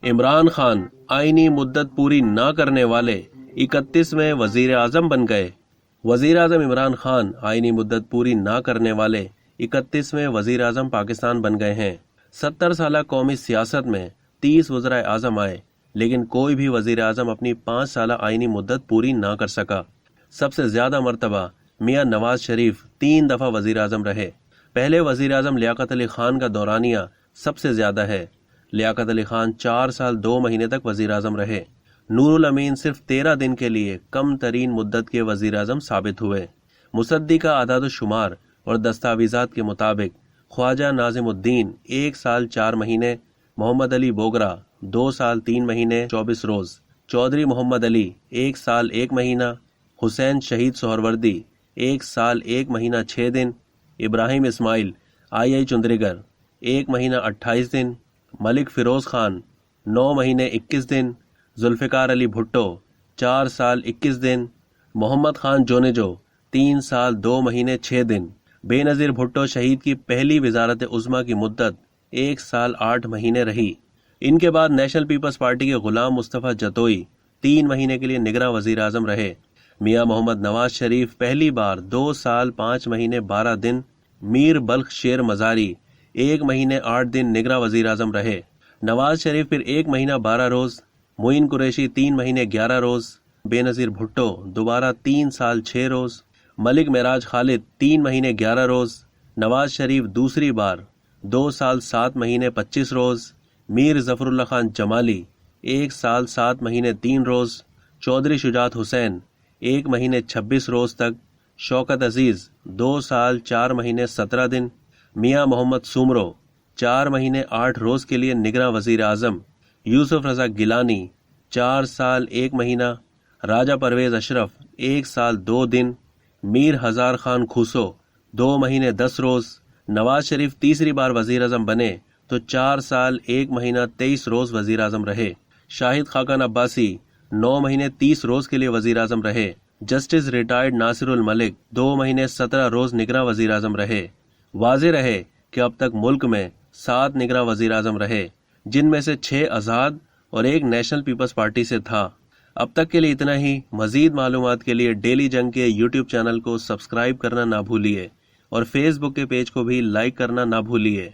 عمران خان آئینی مدت پوری نہ کرنے والے 31ویں وزیر اعظم بن گئے۔ وزیر اعظم عمران خان آئینی مدت پوری نہ کرنے والے 31ویں وزیر اعظم پاکستان بن گئے ہیں۔ 70 سالہ قومی سیاست میں 30 وزرائے اعظم آئے، لیکن کوئی بھی وزیر اعظم اپنی 5 سالہ آئینی مدت پوری نہ کر سکا۔ سب سے زیادہ مرتبہ میاں نواز شریف 3 دفعہ وزیر اعظم رہے۔ پہلے وزیر اعظم لیاقت علی خان کا دورانیہ سب سے زیادہ ہے۔ لیاقت علی خان 4 سال 2 مہینے تک وزیر اعظم رہے۔ نور الامین صرف 13 دن کے لیے کم ترین مدت کے وزیر اعظم ثابت ہوئے۔ مصدی کا اعداد و شمار اور دستاویزات کے مطابق خواجہ ناظم الدین 1 سال 4 مہینے، محمد علی بوگرا 2 سال 3 مہینے 24 روز، چودھری محمد علی 1 سال 1 مہینہ، حسین شہید سہروردی 1 سال 1 مہینہ 6 دن، ابراہیم اسماعیل آئی چندریگر 1 مہینہ 28 دن، ملک فیروز خان 9 مہینے 21 دن، ذوالفقار علی بھٹو 4 سال 21 دن، محمد خان جونیجو 3 سال 2 مہینے 6 دن۔ بے نظیر بھٹو شہید کی پہلی وزارت عظمیٰ کی مدت 1 سال 8 مہینے رہی۔ ان کے بعد نیشنل پیپلز پارٹی کے غلام مصطفیٰ جتوئی 3 مہینے کے لیے نگراں وزیر اعظم رہے۔ میاں محمد نواز شریف پہلی بار 2 سال 5 مہینے 12 دن، میر بلخ شیر مزاری 1 مہینے 8 دن نگراں وزیر اعظم رہے۔ نواز شریف پھر 1 مہینہ 12 روز، معین قریشی 3 مہینے 11 روز، بے نظیر بھٹو دوبارہ 3 سال 6 روز، ملک معراج خالد 3 مہینے 11 روز، نواز شریف دوسری بار 2 سال 7 مہینے 25 روز، میر ظفر اللہ خان جمالی 1 سال 7 مہینے 3 روز، چودھری شجاعت حسین 1 مہینے 26 روز تک، شوکت عزیز 2 سال 4 مہینے 17 دن، میاں محمد سومرو 4 مہینے 8 روز کے لیے نگراں وزیر اعظم، یوسف رضا گیلانی 4 سال 1 مہینہ، راجہ پرویز اشرف 1 سال 2 دن، میر ہزار خان کھوسو 2 مہینے 10 روز۔ نواز شریف تیسری بار وزیر اعظم بنے تو 4 سال 1 مہینہ 23 روز وزیر اعظم رہے۔ شاہد خاقان عباسی 9 مہینے 30 روز کے لیے وزیر اعظم رہے۔ جسٹس ریٹائرڈ ناصر الملک 2 مہینے 17 روز نگراں وزیر اعظم رہے۔ واضح رہے کہ اب تک ملک میں 7 نگراں وزیر اعظم رہے، جن میں سے 6 آزاد اور 1 نیشنل پیپلز پارٹی سے تھا۔ اب تک کے لیے اتنا ہی۔ مزید معلومات کے لیے ڈیلی جنگ کے یوٹیوب چینل کو سبسکرائب کرنا نہ بھولیے اور فیس بک کے پیج کو بھی لائک کرنا نہ بھولیے۔